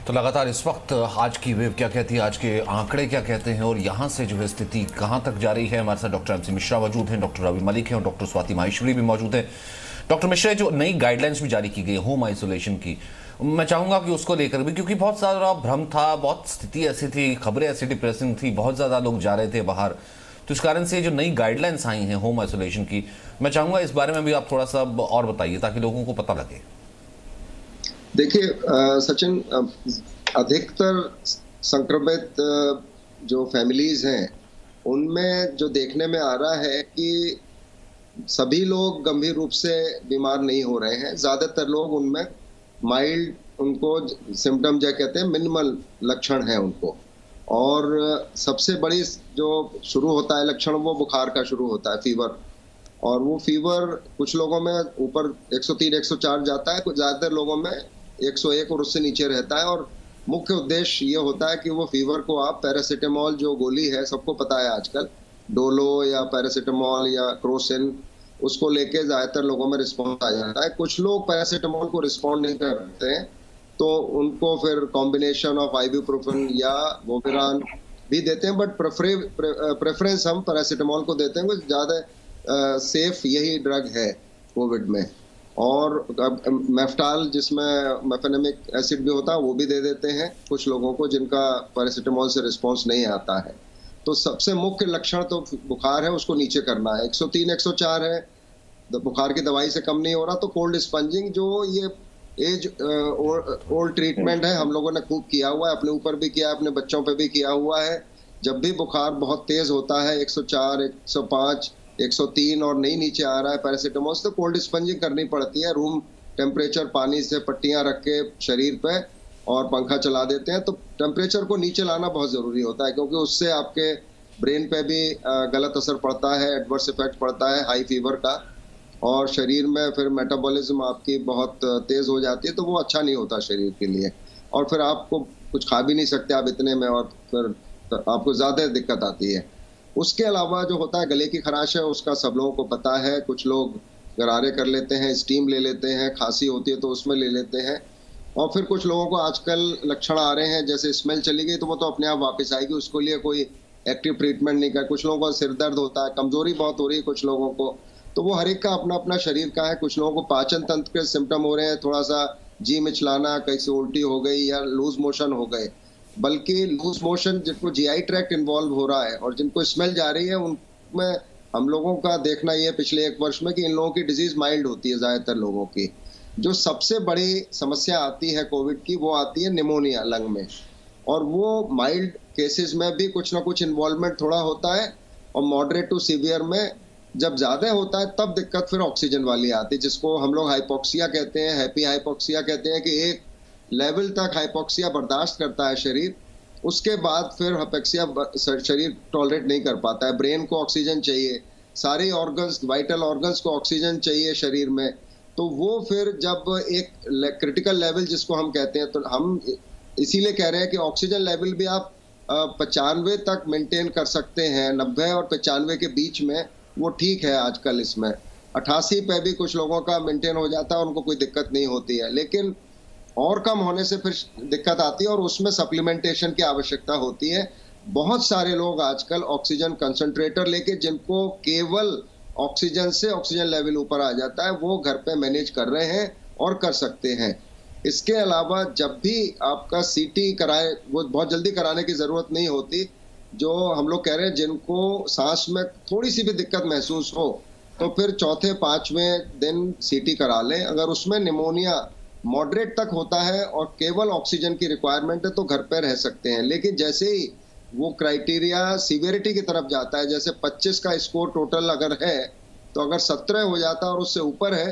तो लगातार इस वक्त आज की वेव क्या कहती है, आज के आंकड़े क्या कहते हैं और यहाँ से जो है स्थिति कहाँ तक जा रही है। हमारे साथ डॉक्टर एमसी मिश्रा मौजूद हैं, डॉक्टर रवि मलिक हैं और डॉक्टर स्वाति माहेश्वरी भी मौजूद हैं। डॉक्टर मिश्रा, जो नई गाइडलाइंस भी जारी की गई होम आइसोलेशन की, मैं चाहूंगा कि उसको लेकर भी, क्योंकि बहुत सारा भ्रम था, बहुत स्थिति ऐसी थी, खबरें ऐसी डिप्रेसिंग थी, बहुत ज़्यादा लोग जा रहे थे बाहर, तो इस कारण से जो नई गाइडलाइंस आई हैं होम आइसोलेशन की, मैं चाहूंगा इस बारे में भी आप थोड़ा सा और बताइए ताकि लोगों को पता लगे। देखिए सचिन, अधिकतर संक्रमित जो फैमिलीज हैं उनमें जो देखने में आ रहा है कि सभी लोग गंभीर रूप से बीमार नहीं हो रहे हैं। ज्यादातर लोग उनमें माइल्ड, उनको सिम्टम जो कहते हैं मिनिमल लक्षण है उनको। और सबसे बड़ी जो शुरू होता है लक्षण, वो बुखार का शुरू होता है, फीवर। और वो फीवर कुछ लोगों में ऊपर 103 104 जाता है, कुछ ज्यादातर लोगों में 101 और उससे नीचे रहता है। और मुख्य उद्देश्य ये होता है कि वो फीवर को आप पैरासीटामोल, जो गोली है सबको पता है आजकल, डोलो या पैरासीटामोल या क्रोसिन, उसको लेके ज्यादातर लोगों में रिस्पॉन्स आ जाता है। कुछ लोग पैरासीटामोल को रिस्पॉन्ड नहीं करते हैं तो उनको फिर कॉम्बिनेशन ऑफ आइबुप्रोफेन या वोविरान भी देते हैं, बट प्रेफरेंस हम पैरासीटामोल को देते हैं, कुछ ज्यादा सेफ यही ड्रग है कोविड में। और मेफ्टाल, जिसमें मेफेनेमिक एसिड भी होता है, वो भी दे देते हैं कुछ लोगों को जिनका पैरासीटामोल से रिस्पॉन्स नहीं आता है। तो सबसे मुख्य लक्षण तो बुखार है, उसको नीचे करना है। 103 104 है, बुखार की दवाई से कम नहीं हो रहा तो कोल्ड स्पंजिंग, जो ये एज ओल्ड ट्रीटमेंट है, हम लोगों ने खूब किया हुआ है, अपने ऊपर भी किया है, अपने बच्चों पे भी किया हुआ है। जब भी बुखार बहुत तेज होता है, 104 105 103 और नहीं नीचे आ रहा है पैरासीटामोल, तो कोल्ड स्पंजिंग करनी पड़ती है। रूम टेम्परेचर पानी से पट्टियां रख के शरीर पे और पंखा चला देते हैं। तो टेम्परेचर को नीचे लाना बहुत जरूरी होता है, क्योंकि उससे आपके ब्रेन पे भी गलत असर पड़ता है, एडवर्स इफेक्ट पड़ता है हाई फीवर का, और शरीर में फिर मेटाबॉलिज्म आपकी बहुत तेज हो जाती है, तो वो अच्छा नहीं होता शरीर के लिए। और फिर आपको कुछ खा भी नहीं सकते आप इतने में, और फिर आपको ज्यादा दिक्कत आती है। उसके अलावा जो होता है गले की खराश है, उसका सब लोगों को पता है। कुछ लोग गरारे कर लेते हैं, स्टीम ले लेते हैं, खांसी होती है तो उसमें ले लेते हैं। और फिर कुछ लोगों को आजकल लक्षण आ रहे हैं, जैसे स्मेल चली गई तो वो तो अपने आप वापस आएगी, उसको लिए कोई एक्टिव ट्रीटमेंट नहीं कर। कुछ लोगों को सिर दर्द होता है, कमजोरी बहुत हो रही है कुछ लोगों को, तो वो हर एक का अपना अपना शरीर का है। कुछ लोगों को पाचन तंत्र के सिम्टम हो रहे हैं, थोड़ा सा जी मिचलाना, कैसे उल्टी हो गई या लूज मोशन हो गए। बल्कि लूज मोशन जिनको जीआई ट्रैक्ट इन्वॉल्व हो रहा है और जिनको स्मेल जा रही है, उनमें हम लोगों का देखना ये पिछले 1 वर्ष में कि इन लोगों की डिजीज माइल्ड होती है ज्यादातर लोगों की। जो सबसे बड़ी समस्या आती है कोविड की, वो आती है निमोनिया लंग में, और वो माइल्ड केसेस में भी कुछ ना कुछ इन्वॉल्वमेंट थोड़ा होता है, और मॉडरेट टू सीवियर में जब ज्यादा होता है तब दिक्कत फिर ऑक्सीजन वाली आती है, जिसको हम लोग हाइपोक्सिया कहते हैं, हैप्पी हाइपोक्सिया कहते हैं, कि एक लेवल तक हाइपोक्सिया बर्दाश्त करता है शरीर, उसके बाद फिर हाइपोक्सिया शरीर टॉलरेट नहीं कर पाता है। ब्रेन को ऑक्सीजन चाहिए, सारे ऑर्गन्स, वाइटल ऑर्गन्स को ऑक्सीजन चाहिए शरीर में, तो वो फिर जब एक क्रिटिकल लेवल जिसको हम कहते हैं, तो हम इसीलिए कह रहे हैं कि ऑक्सीजन लेवल भी आप 95 तक मेंटेन कर सकते हैं, 90 और 95 के बीच में, वो ठीक है आजकल। इसमें 88 पे भी कुछ लोगों का मेंटेन हो जाता है, उनको कोई दिक्कत नहीं होती है, लेकिन और कम होने से फिर दिक्कत आती है और उसमें सप्लीमेंटेशन की आवश्यकता होती है। बहुत सारे लोग आजकल ऑक्सीजन कंसंट्रेटर लेके, जिनको केवल ऑक्सीजन से ऑक्सीजन लेवल ऊपर आ जाता है, वो घर पे मैनेज कर रहे हैं और कर सकते हैं। इसके अलावा जब भी आपका सीटी कराए, वो बहुत जल्दी कराने की जरूरत नहीं होती। जो हम लोग कह रहे हैं जिनको सांस में थोड़ी सी भी दिक्कत महसूस हो, तो फिर चौथे 5वें दिन सीटी करा लें। अगर उसमें निमोनिया मॉडरेट तक होता है और केवल ऑक्सीजन की रिक्वायरमेंट है, तो घर पे रह सकते हैं। लेकिन जैसे ही वो क्राइटेरिया सीवियरिटी की तरफ जाता है, जैसे 25 का स्कोर टोटल अगर है, तो अगर 17 हो जाता है और उससे ऊपर है,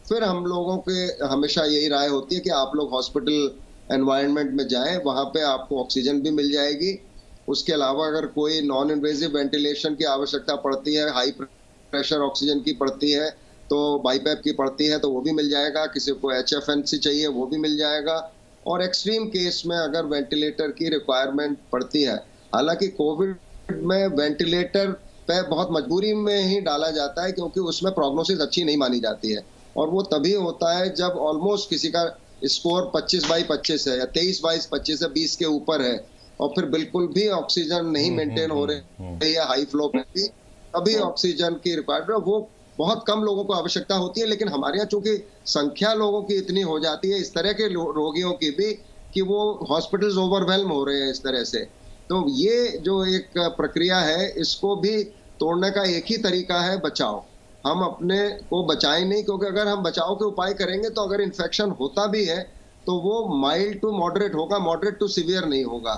फिर हम लोगों के हमेशा यही राय होती है कि आप लोग हॉस्पिटल एनवायरनमेंट में जाएं, वहां पे आपको ऑक्सीजन भी मिल जाएगी। उसके अलावा अगर कोई नॉन इन्वेजिव वेंटिलेशन की आवश्यकता पड़ती है, हाई प्रेशर ऑक्सीजन की पड़ती है, तो बाईपैप की पड़ती है, तो वो भी मिल जाएगा। किसी को HFNC चाहिए, वो भी मिल जाएगा। और एक्सट्रीम केस में अगर वेंटिलेटर की रिक्वायरमेंट पड़ती है, हालांकि कोविड में वेंटिलेटर पे बहुत मजबूरी में ही डाला जाता है, क्योंकि उसमें प्रोग्नोसिस अच्छी नहीं मानी जाती है, और वो तभी होता है जब ऑलमोस्ट किसी का स्कोर 25/25 है या 23/25 है, 20 के ऊपर है, और फिर बिल्कुल भी ऑक्सीजन नहीं मेंटेन हो रही है हाई फ्लो पे भी, अभी ऑक्सीजन की रिक्वायरमेंट वो बहुत कम लोगों को आवश्यकता होती है। लेकिन हमारे यहाँ चूंकि संख्या लोगों की इतनी हो जाती है इस तरह के रोगियों की भी, कि वो हॉस्पिटल्स ओवरवेल्म हो रहे हैं इस तरह से। तो ये जो एक प्रक्रिया है, इसको भी तोड़ने का एक ही तरीका है, बचाव। हम अपने को बचाएं नहीं, क्योंकि अगर हम बचाव के उपाय करेंगे तो अगर इन्फेक्शन होता भी है तो वो माइल्ड टू मॉडरेट होगा, मॉडरेट टू सीवियर नहीं होगा।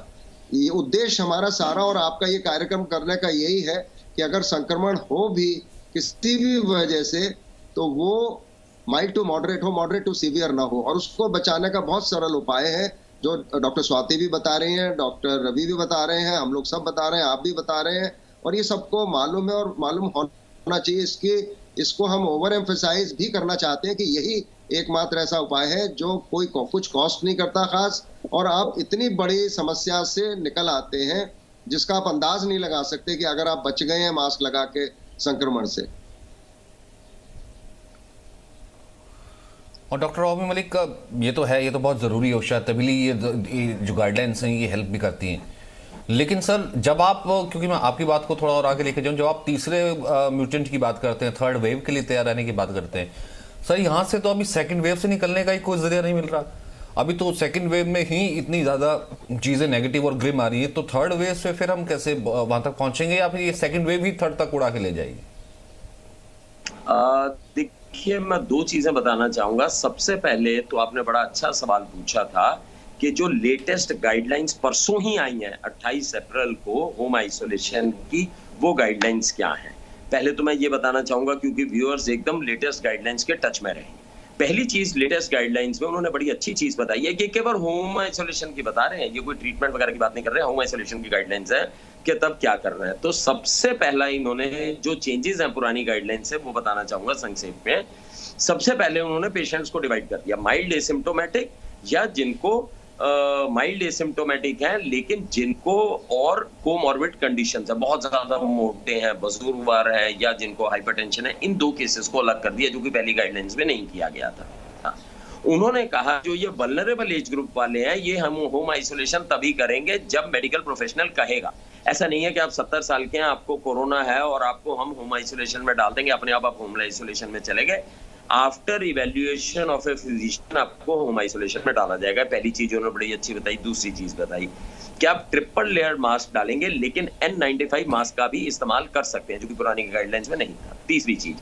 ये उद्देश्य हमारा सारा और आपका ये कार्यक्रम करने का यही है कि अगर संक्रमण हो भी किसी भी वजह से, तो वो माइल्ड टू मॉडरेट हो, मॉडरेट टू सीवियर ना हो। और उसको बचाने का बहुत सरल उपाय है, जो डॉक्टर स्वाति भी बता रही हैं, डॉक्टर रवि भी बता रहे हैं, हम लोग सब बता रहे हैं, आप भी बता रहे हैं, और ये सबको मालूम है और मालूम होना चाहिए। इसको हम ओवर एम्फेसाइज भी करना चाहते हैं कि यही एकमात्र ऐसा उपाय है जो कुछ कॉस्ट नहीं करता खास, और आप इतनी बड़ी समस्या से निकल आते हैं जिसका आप अंदाज नहीं लगा सकते कि अगर आप बच गए हैं मास्क लगा के संक्रमण से। और डॉक्टर रवि मलिक, ये तो है, ये तो बहुत ज़रूरी है, शायद तभी ये जो गाइडलाइंस हैं ये हेल्प भी करती हैं। लेकिन सर, जब आप, क्योंकि मैं आपकी बात को थोड़ा और आगे लेके जाऊँ, जब आप तीसरे म्यूटेंट की बात करते हैं, थर्ड वेव के लिए तैयार रहने की बात करते हैं, सर यहाँ से तो अभी सेकंड वेव से निकलने का ही कोई जरिया नहीं मिल रहा। अभी तो सेकंड वेव में ही इतनी ज़्यादा चीज़ें नेगेटिव और ग्रिम आ रही है, तो थर्ड वेव से फिर हम कैसे वहाँ तक पहुँचेंगे, या फिर ये सेकंड वेव ही थर्ड तक उड़ा के ले जाएगी? देखिए, मैं दो चीजें बताना चाहूंगा। सबसे पहले तो आपने बड़ा अच्छा सवाल पूछा था कि जो लेटेस्ट गाइडलाइंस परसों ही आई हैं 28 अप्रैल को होम आइसोलेशन की, वो गाइडलाइंस क्या हैं। पहले तो मैं ये बताना चाहूंगा, क्योंकि व्यूअर्स एकदम लेटेस्ट गाइडलाइंस के टच में रहें। पहली चीज, लेटेस्ट गाइडलाइंस में उन्होंने बड़ी अच्छी चीज बताई है कि केवल होम आइसोलेशन की बता रहे हैं, ये कोई ट्रीटमेंट वगैरह की बात नहीं कर रहे हैं, होम आइसोलेशन की गाइडलाइंस है कि तब क्या कर रहे हैं। तो सबसे पहला इन्होंने जो चेंजेस हैं पुरानी गाइडलाइंस से, वो बताना चाहूंगा संक्षेप में। सबसे पहले उन्होंने पेशेंट्स को डिवाइड कर दिया, माइल्ड एसिम्प्टोमेटिक या जिनको माइल्ड एसिम्प्टोमेटिक हैं लेकिन जिनको और कोमॉर्बिड कंडीशंस है, बहुत ज्यादा मोटे हैं, बुजुर्ग है, या जिनको हाइपरटेंशन है, इन दो केसेस को अलग कर दिया, जो कि पहली गाइडलाइंस में नहीं किया गया था। उन्होंने कहा जो ये वल्नरेबल एज ग्रुप वाले हैं, ये हम होम आइसोलेशन तभी करेंगे जब मेडिकल प्रोफेशनल कहेगा। ऐसा नहीं है कि आप 70 साल के हैं, आपको कोरोना है और आपको हम होम आइसोलेशन में डाल देंगे, अपने आप होम आइसोलेशन में चले गए। After evaluation of a physician आपको होम आइसोलेशन में डाला जाएगा। पहली चीज उन्होंने बड़ी अच्छी बताई। दूसरी चीज बताई कि आप ट्रिपल लेयर मास्क डालेंगे, लेकिन N95 मास्क का भी इस्तेमाल कर सकते हैं, जो कि पुरानी गाइडलाइंस में नहीं था। तीसरी चीज,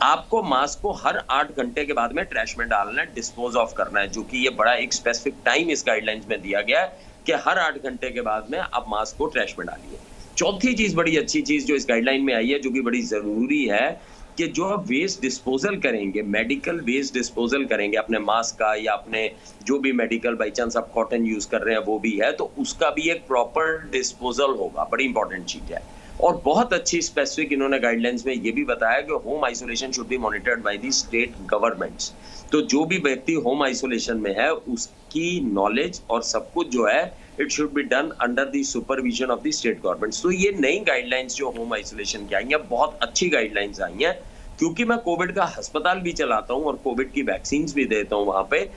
आपको मास्क को हर 8 घंटे के बाद में ट्रैश में डालना है, डिस्पोज ऑफ करना है, जो कि ये बड़ा एक स्पेसिफिक टाइम इस गाइडलाइंस में दिया गया है कि हर 8 घंटे के बाद में आप मास्क को ट्रैश में डालिए। चौथी चीज, बड़ी अच्छी चीज जो इस गाइडलाइन में आई है, जो कि बड़ी जरूरी है, कि जो आप वेस्ट डिस्पोजल करेंगे, मेडिकल वेस्ट डिस्पोजल करेंगे अपने मास्क का, या अपने जो भी मेडिकल, बाई चांस आप कॉटन यूज कर रहे हैं वो भी है, तो उसका भी एक प्रॉपर डिस्पोजल होगा। बड़ी इंपॉर्टेंट चीज है। और बहुत अच्छी स्पेसिफिक इन्होंने गाइडलाइंस में ये भी बताया कि home isolation should be monitored by the state governments. तो जो भी व्यक्ति होम आइसोलेशन में है, उसकी नॉलेज और सब कुछ जो है, it should be done under the supervision of the state governments. तो ये नई गाइडलाइंस जो होम आइसोलेशन की आई हैं, बहुत अच्छी गाइडलाइंस आई हैं। क्योंकि मैं कोविड का अस्पताल भी चलाता हूं और कोविड की वैक्सीन भी देता हूं, वहां पे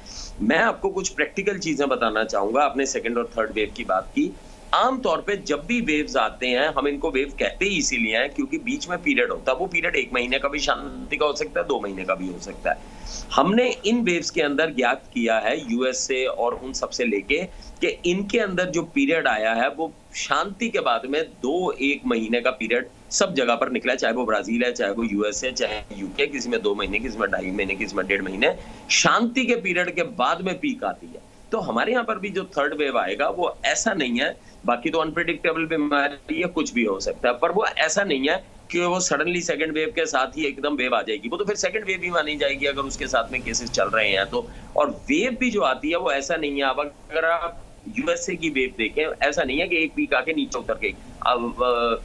मैं आपको कुछ प्रैक्टिकल चीजें बताना चाहूंगा। आपने सेकंड और थर्ड वेव की बात की। आमतौर पे जब भी वेव्स आते हैं, हम इनको वेव कहते ही इसीलिए हैं क्योंकि बीच में पीरियड होता है। वो पीरियड 1 महीने का भी शांति का हो सकता है, 2 महीने का भी हो सकता है। हमने इन वेव्स के अंदर ज्ञात किया है यूएसए और उन सबसे लेके कि इनके अंदर जो पीरियड आया है वो शांति के बाद में 2-1 महीने का पीरियड सब जगह पर निकला है, चाहे वो ब्राजील है, चाहे वो यूएसए, चाहे यूके, किसी में 2 महीने, किसी में 2.5 महीने, किसी में 1.5 महीने। शांति के पीरियड के बाद में पीक आती है। तो हमारे यहाँ पर भी जो थर्ड वेव आएगा वो ऐसा नहीं है, बाकी तो अनप्रेडिक्टेबल बीमारी है, कुछ भी हो सकता है, पर वो ऐसा नहीं है कि वो सडनली सेकंड वेव के साथ ही एकदम वेव आ जाएगी। वो तो फिर सेकंड वेव भी मानी जाएगी अगर उसके साथ में केसेस चल रहे हैं तो। और वेव भी जो आती है वो ऐसा नहीं है। अब अगर आप यूएसए की वेव देखें, ऐसा नहीं है कि एक पीक आके नीचे उतर गई। अब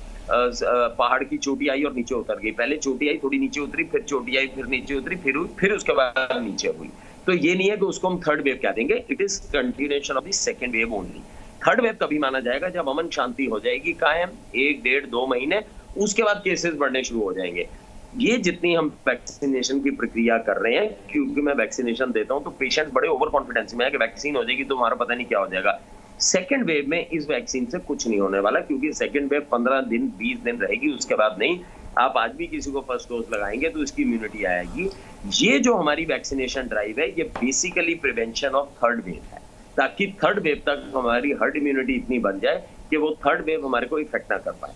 पहाड़ की चोटी आई और नीचे उतर गई। पहले चोटी आई, थोड़ी नीचे उतरी, फिर चोटी आई, फिर नीचे उतरी, फिर उसके बाद नीचे हुई। तो ये नहीं है कि उसको हम थर्ड वेव कह देंगे। It is continuation of the second wave only. Third wave तभी माना जाएगा जब अमन शांति हो जाएगी कायम 1-1.5-2 महीने, उसके बाद केसेस बढ़ने शुरू हो जाएंगे। ये जितनी हम वैक्सीनेशन की प्रक्रिया कर रहे हैं, क्योंकि मैं वैक्सीनेशन देता हूं तो पेशेंट बड़े ओवर कॉन्फिडेंस में है कि वैक्सीन हो जाएगी तो हमारा पता नहीं क्या हो जाएगा। सेकेंड वेव में इस वैक्सीन से कुछ नहीं होने वाला, क्योंकि सेकेंड वेव 15 दिन 20 दिन रहेगी, उसके बाद नहीं। आप आज भी किसी को फर्स्ट डोज लगाएंगे तो इसकी इम्यूनिटी आएगी। ये जो हमारी वैक्सीनेशन ड्राइव है, ये basically prevention of third wave है, ताकि थर्ड वेव तक हमारी हर्ड इम्यूनिटी इतनी बन जाए कि वो थर्ड वेव हमारे को इफेक्ट ना कर पाए।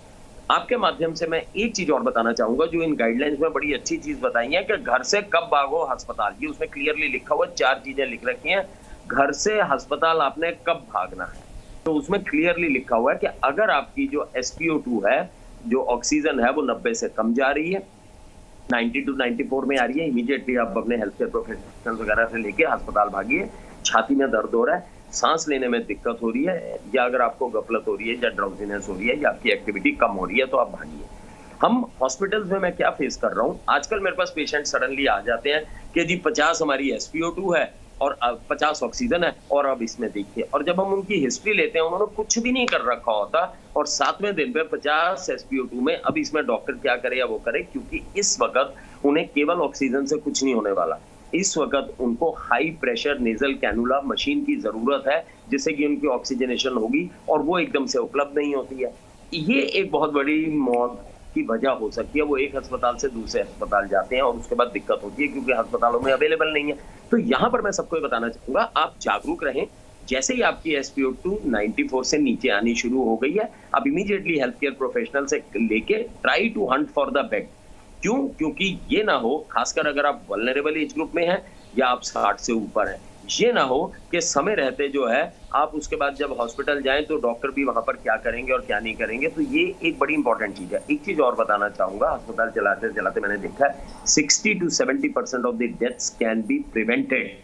आपके माध्यम से मैं एक चीज और बताना चाहूंगा, जो इन गाइडलाइंस में बड़ी अच्छी चीज बताई है कि घर से कब भागो अस्पताल, ये उसमें क्लियरली लिखा हुआ 4 चीजें लिख रखी हैं। घर से अस्पताल आपने कब भागना है, तो उसमें क्लियरली लिखा हुआ है कि अगर आपकी जो SpO2 है, जो ऑक्सीजन है, वो 90 से कम जा रही है, 90 to 94 में आ रही है, इमीडिएटली आप अपने हेल्थ केयर प्रोफेशनल वगैरह से लेके अस्पताल भागिए। छाती में दर्द हो रहा है, सांस लेने में दिक्कत हो रही है, या अगर आपको गफलत हो रही है या ड्राउजीनेस हो रही है या आपकी एक्टिविटी कम हो रही है, तो आप भागिए। हम हॉस्पिटल्स में मैं क्या फेस कर रहा हूँ, आजकल मेरे पास पेशेंट सडनली आ जाते हैं कि जी 50 हमारी SpO2 है और 50 ऑक्सीजन है और अब इसमें देखिए। और जब हम उनकी हिस्ट्री लेते हैं, उन्होंने कुछ भी नहीं कर रखा होता और 7वें दिन पे 50 SpO2 में, अब इसमें डॉक्टर क्या करे या वो करे, क्योंकि इस वक्त उन्हें केवल ऑक्सीजन से कुछ नहीं होने वाला। इस वक्त उनको high pressure nasal cannula machine की जरूरत है, जिससे कि उनकी ऑक्सीजनेशन होगी और वो एकदम से उपलब्ध नहीं होती है। ये एक बहुत बड़ी मौत की वजह हो सकती है। वो एक अस्पताल से दूसरे अस्पताल जाते हैं और उसके बाद दिक्कत होती है, क्योंकि अस्पतालों में अवेलेबल नहीं है। तो यहाँ पर मैं सबको बताना चाहूंगा, आप जागरूक रहें। जैसे ही आपकी SpO2 94 से नीचे आनी शुरू हो गई है, आप इमीडिएटली हेल्थ केयर प्रोफेशनल से लेके try to hunt for the bed. क्यों? क्योंकि ये ना हो, खासकर अगर आप वल्नरेबल एज ग्रुप में हैं या आप 60 से ऊपर हैं, ये ना हो कि समय रहते जो है आप उसके बाद जब हॉस्पिटल जाएं तो डॉक्टर भी वहां पर क्या करेंगे और क्या नहीं करेंगे। तो ये एक बड़ी इंपॉर्टेंट चीज है। एक चीज और बताना चाहूंगा, अस्पताल चलाते चलाते मैंने देखा है 60 to 70% of the deaths can be prevented.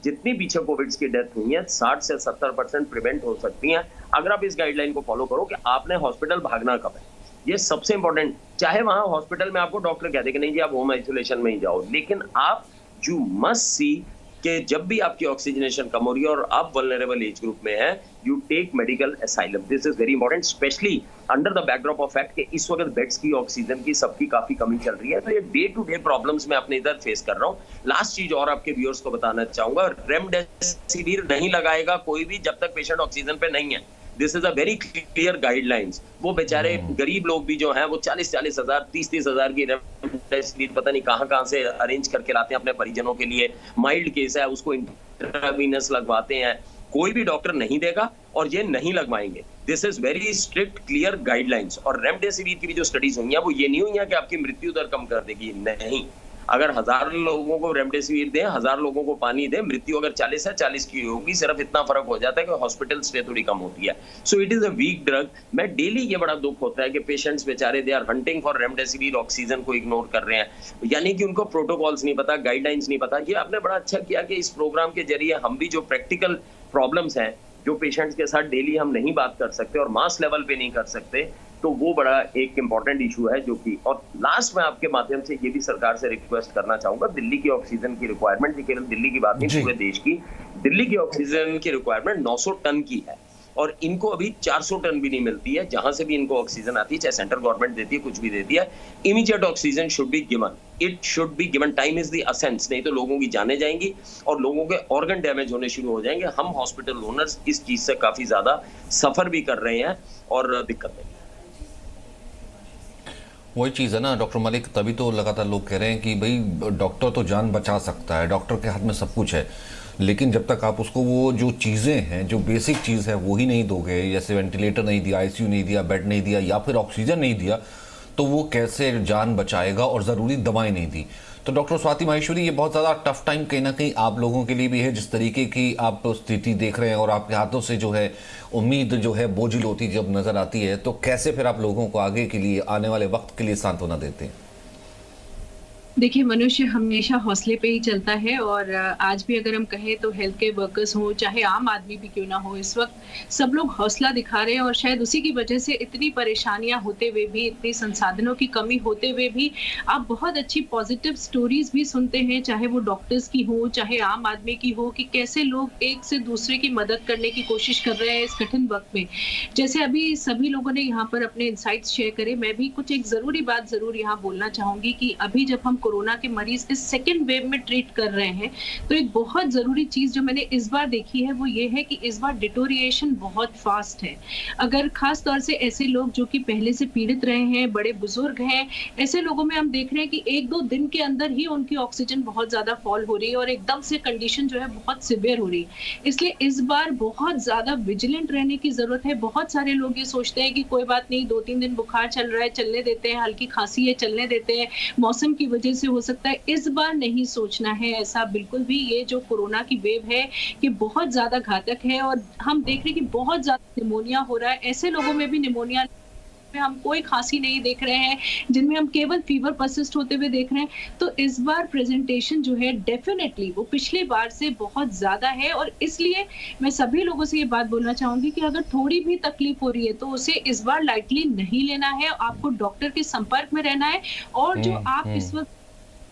जितनी पीछे कोविड की डेथ हुई है, 60 से 70% प्रिवेंट हो सकती हैं, अगर आप इस गाइडलाइन को फॉलो करो कि आपने हॉस्पिटल भागना कब है। ये सबसे इंपॉर्टेंट, चाहे वहां हॉस्पिटल में आपको डॉक्टर कहते कि नहीं जी आप होम आइसोलेशन में ही जाओ, लेकिन आप यू मस्ट सी कि जब भी आपकी ऑक्सीजनेशन कम हो रही है और आप वल्नरेबल एज ग्रुप में है, you take medical asylum. This is very important, especially under the backdrop of fact कि इस वक्त बेड्स की, ऑक्सीजन की, सबकी काफी कमी चल रही है। तो ये डे टू डे प्रॉब्लम्स मैं अपने इधर फेस कर रहा हूँ। लास्ट चीज और आपके व्यूअर्स को बताना चाहूंगा, रेमडेसिविर नहीं लगाएगा कोई भी जब तक पेशेंट ऑक्सीजन पे नहीं है। This is a very clear guidelines. वो बेचारे गरीब लोग भी जो हैं वो 40-40 हजार 30-30 हजार की रेमडेसिविर पता नहीं कहां से अरेंज करके लाते हैं अपने परिजनों के लिए। माइल्ड केस है उसको इंट्रावीनस लगवाते हैं, कोई भी डॉक्टर नहीं देगा और ये नहीं लगवाएंगे। This is very strict clear guidelines. और रेमडेसिविर की भी जो स्टडीज हुई हैं वो ये नहीं हुई है कि आपकी मृत्यु दर कम कर देगी, नहीं। अगर 1000 लोगों को रेमडेसिविर दें, 1000 लोगों को पानी दें, मृत्यु अगर 40 है 40 की होगी, सिर्फ इतना फर्क हो जाता है कि हॉस्पिटल स्टे थोड़ी कम होती है। So it is a weak drug. मैं डेली ये बड़ा दुख होता है कि पेशेंट्स बेचारे they are hunting for remdesivir, oxygen को इग्नोर कर रहे हैं, यानी कि उनको प्रोटोकॉल्स नहीं पता, गाइडलाइंस नहीं पता। ये आपने बड़ा अच्छा किया कि इस प्रोग्राम के जरिए हम भी जो प्रैक्टिकल प्रॉब्लम्स हैं, जो पेशेंट्स के साथ डेली हम नहीं बात कर सकते और मास लेवल पे नहीं कर सकते, तो वो बड़ा एक इंपॉर्टेंट इशू है जो कि। और लास्ट में आपके माध्यम से ये भी सरकार से रिक्वेस्ट करना चाहूंगा, दिल्ली की ऑक्सीजन की रिक्वायरमेंट, केवल दिल्ली की बात नहीं पूरे देश की, दिल्ली की ऑक्सीजन की रिक्वायरमेंट 900 टन की है और इनको अभी 400 टन भी नहीं मिलती है। जहां से भी इनको ऑक्सीजन आती है, चाहे सेंट्रल गवर्नमेंट देती है, कुछ भी देती है, immediate oxygen should be given, it should be given. Time is the essence, नहीं तो लोगों की जानें जाएंगी और लोगों के ऑर्गन डैमेज होने शुरू हो जाएंगे। हम हॉस्पिटल ओनर्स इस चीज से काफी ज्यादा सफर भी कर रहे हैं और दिक्कत है। वही चीज़ है ना डॉक्टर मलिक, तभी तो लगातार लोग कह रहे हैं कि भाई डॉक्टर तो जान बचा सकता है, डॉक्टर के हाथ में सब कुछ है, लेकिन जब तक आप उसको वो जो चीज़ें हैं, जो बेसिक चीज़ है वो ही नहीं दोगे, जैसे वेंटिलेटर नहीं दिया, ICU नहीं दिया, बेड नहीं दिया या फिर ऑक्सीजन नहीं दिया, तो वो कैसे जान बचाएगा। और ज़रूरी दवाएं नहीं दी। तो डॉक्टर स्वाति माहेश्वरी, ये बहुत ज़्यादा टफ टाइम कहीं ना कहीं आप लोगों के लिए भी है, जिस तरीके की आप स्थिति देख रहे हैं और आपके हाथों से जो है उम्मीद जो है बोझिल होती जब नज़र आती है, तो कैसे फिर आप लोगों को आगे के लिए, आने वाले वक्त के लिए सांत्वना देते हैं? देखिए, मनुष्य हमेशा हौसले पे ही चलता है और आज भी अगर हम कहें तो हेल्थ केयर वर्कर्स हों, चाहे आम आदमी भी क्यों ना हो, इस वक़्त सब लोग हौसला दिखा रहे हैं और शायद उसी की वजह से इतनी परेशानियाँ होते हुए भी, इतनी संसाधनों की कमी होते हुए भी आप बहुत अच्छी पॉज़िटिव स्टोरीज़ भी सुनते हैं, चाहे वो डॉक्टर्स की हो, चाहे आम आदमी की हो, कि कैसे लोग एक से दूसरे की मदद करने की कोशिश कर रहे हैं इस कठिन वक़्त में। जैसे अभी सभी लोगों ने यहाँ पर अपने इनसाइट्स शेयर करे, मैं भी कुछ एक ज़रूरी बात ज़रूर यहाँ बोलना चाहूँगी कि अभी जब हम कोरोना के मरीज इस सेकंड वेव में ट्रीट कर रहे हैं, तो एक बहुत ज़रूरी चीज़ जो मैंने इस बार देखी है वो ये है कि इस बार डिटोरिएशन बहुत फास्ट है। अगर खास तौर से ऐसे लोग जो कि पहले से पीड़ित रहे हैं, बड़े बुजुर्ग हैं, ऐसे लोगों में हम देख रहे हैं कि 1-2 दिन के अंदर ही उनकी ऑक्सीजन बहुत ज़्यादा फॉल हो रही है और एकदम से कंडीशन जो है बहुत सिवियर हो रही है। इसलिए इस बार बहुत ज़्यादा विजिलेंट रहने की ज़रूरत है। बहुत सारे लोग ये सोचते हैं कि कोई बात नहीं, 2-3 दिन बुखार चल रहा है, चलने देते हैं, हल्की खांसी है, चलने देते हैं, मौसम की वजह से हो सकता है। इस बार नहीं सोचना है ऐसा बिल्कुल भी। ये जो कोरोना की वेव है, ये बहुत ज़्यादा घातक है और हम देख रहे हैं कि बहुत ज़्यादा निमोनिया हो रहा है। ऐसे लोगों में भी निमोनिया में हम कोई खांसी नहीं देख रहे हैं, जिनमें हम केवल फीवर परसिस्ट होते हुए देख रहे हैं। तो इस बार प्रेजेंटेशन जो है डेफिनेटली वो पिछली बार से बहुत ज़्यादा है और इसलिए मैं सभी लोगों से ये बात बोलना चाहूँगी कि अगर थोड़ी भी तकलीफ हो रही है, तो उसे इस बार लाइटली नहीं लेना है। आपको डॉक्टर के संपर्क में रहना है और जो आप इस वक़्त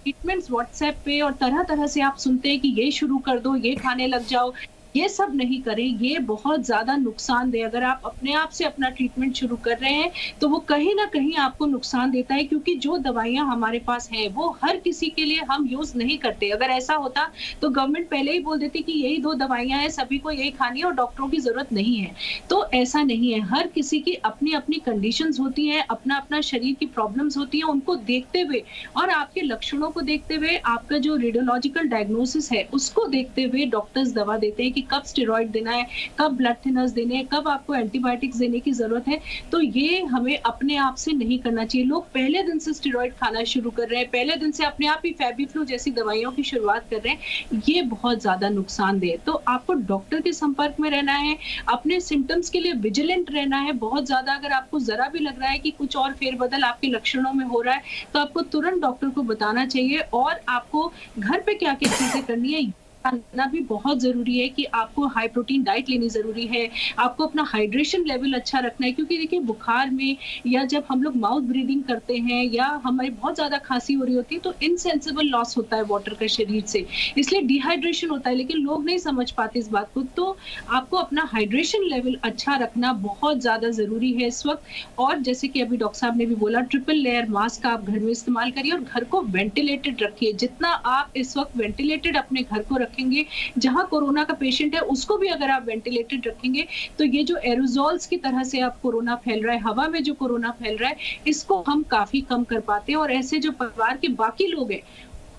ट्रीटमेंट्स व्हाट्सएप पे और तरह-तरह से आप सुनते हैं कि ये शुरू कर दो, ये खाने लग जाओ, ये सब नहीं करें। ये बहुत ज़्यादा नुकसानदेह, अगर आप अपने आप से अपना ट्रीटमेंट शुरू कर रहे हैं, तो वो कहीं न कहीं आपको नुकसान देता है, क्योंकि जो दवाइयाँ हमारे पास हैं, वो हर किसी के लिए हम यूज़ नहीं करते। अगर ऐसा होता, तो गवर्नमेंट पहले ही बोल देती कि यही 2 दवाइयाँ हैं, सभी को यही खानी है और डॉक्टरों की ज़रूरत नहीं है। तो ऐसा नहीं है, हर किसी की अपनी-अपनी कंडीशंस होती हैं, अपना-अपना शरीर की प्रॉब्लम्स होती हैं, उनको देखते हुए और आपके लक्षणों को देखते हुए, आपका जो रेडियोलॉजिकल डायग्नोसिस है, उसको देखते हुए डॉक्टर्स दवा देते हैं कि कब स्टेरॉइड देना है, कब ब्लड थिनर्स देने हैं, कब आपको एंटीबायोटिक्स देने की जरूरत है। तो ये हमें अपने आप से नहीं करना चाहिए। लोग पहले दिन से स्टेरॉइड खाना शुरू कर रहे हैं, पहले दिन से अपने आप ही फेबिफ्लू जैसी दवाइयों की शुरुआत कर रहे हैं। ये बहुत ज्यादा नुकसानदेह है। तो आपको डॉक्टर के संपर्क में रहना है, अपने सिम्टम्स के लिए विजिलेंट रहना है बहुत ज्यादा। अगर आपको जरा भी लग रहा है कि कुछ और फेरबदल आपके लक्षणों में हो रहा है, तो आपको तुरंत डॉक्टर को बताना चाहिए और आपको घर पे क्या-क्या चीजें करनी है जानना भी बहुत ज़रूरी है कि आपको हाई प्रोटीन डाइट लेनी ज़रूरी है, आपको अपना हाइड्रेशन लेवल अच्छा रखना है, क्योंकि देखिए बुखार में या जब हम लोग माउथ ब्रीदिंग करते हैं या हमारी बहुत ज़्यादा खांसी हो रही होती है, तो इनसेंसिबल लॉस होता है वाटर का शरीर से, इसलिए डिहाइड्रेशन होता है। लेकिन लोग नहीं समझ पाते इस बात को। तो आपको अपना हाइड्रेशन लेवल अच्छा रखना बहुत ज़्यादा ज़रूरी है इस वक्त। और जैसे कि अभी डॉक्टर साहब ने भी बोला, ट्रिपल लेयर मास्क आप घर में इस्तेमाल करिए और घर को वेंटिलेटेड रखिए। जितना आप इस वक्त वेंटिलेटेड अपने घर को रखेंगे, जहां कोरोना का पेशेंट है उसको भी अगर आप वेंटिलेटेड रखेंगे, तो ये जो एरोजॉल्स की तरह से आप कोरोना फैल रहा है, हवा में जो कोरोना फैल रहा है, इसको हम काफी कम कर पाते हैं और ऐसे जो परिवार के बाकी लोग हैं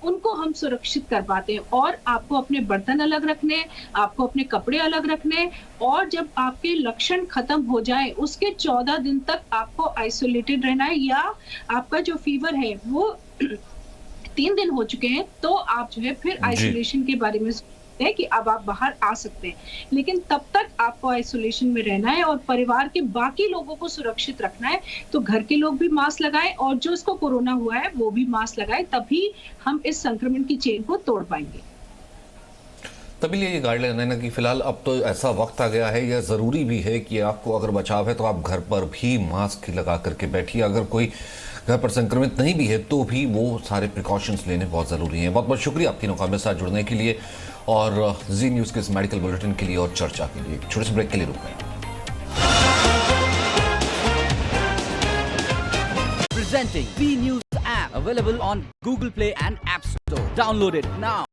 उनको हम सुरक्षित कर पाते हैं। और आपको अपने बर्तन अलग रखने हैं, आपको अपने कपड़े अलग रखने हैं और जब आपके लक्षण खत्म हो जाए उसके 14 दिन तक आपको आइसोलेटेड रहना है, या आपका जो फीवर है वो 3 दिन हो चुके हैं तो आप जो है फिर आइसोलेशन के बारे में सोचते हैं कि अब आप बाहर आ सकते हैं। लेकिन तब तक आपको आइसोलेशन में रहना है और परिवार के बाकी लोगों को सुरक्षित रखना है। तो घर के लोग भी मास्क लगाएं और जो इसको कोरोना हुआ है वो भी मास्क लगाएं, तभी हम इस संक्रमण की चेन को तोड़ पाएंगे। तभी ये गाइडलाइन है ना कि फिलहाल अब तो ऐसा वक्त आ गया है, यह ज़रूरी भी है कि आपको अगर बचाव है तो आप घर पर भी मास्क लगा करके बैठिए। अगर कोई घर पर संक्रमित नहीं भी है तो भी वो सारे प्रिकॉशंस लेने बहुत ज़रूरी हैं। बहुत बहुत शुक्रिया आप तीनों का मेरे साथ जुड़ने के लिए और जी न्यूज़ के इस मेडिकल बुलेटिन के लिए और चर्चा के लिए। छोटे से ब्रेक के लिए रुक गए। Presenting V News app available on Google Play and App Store. Download it now.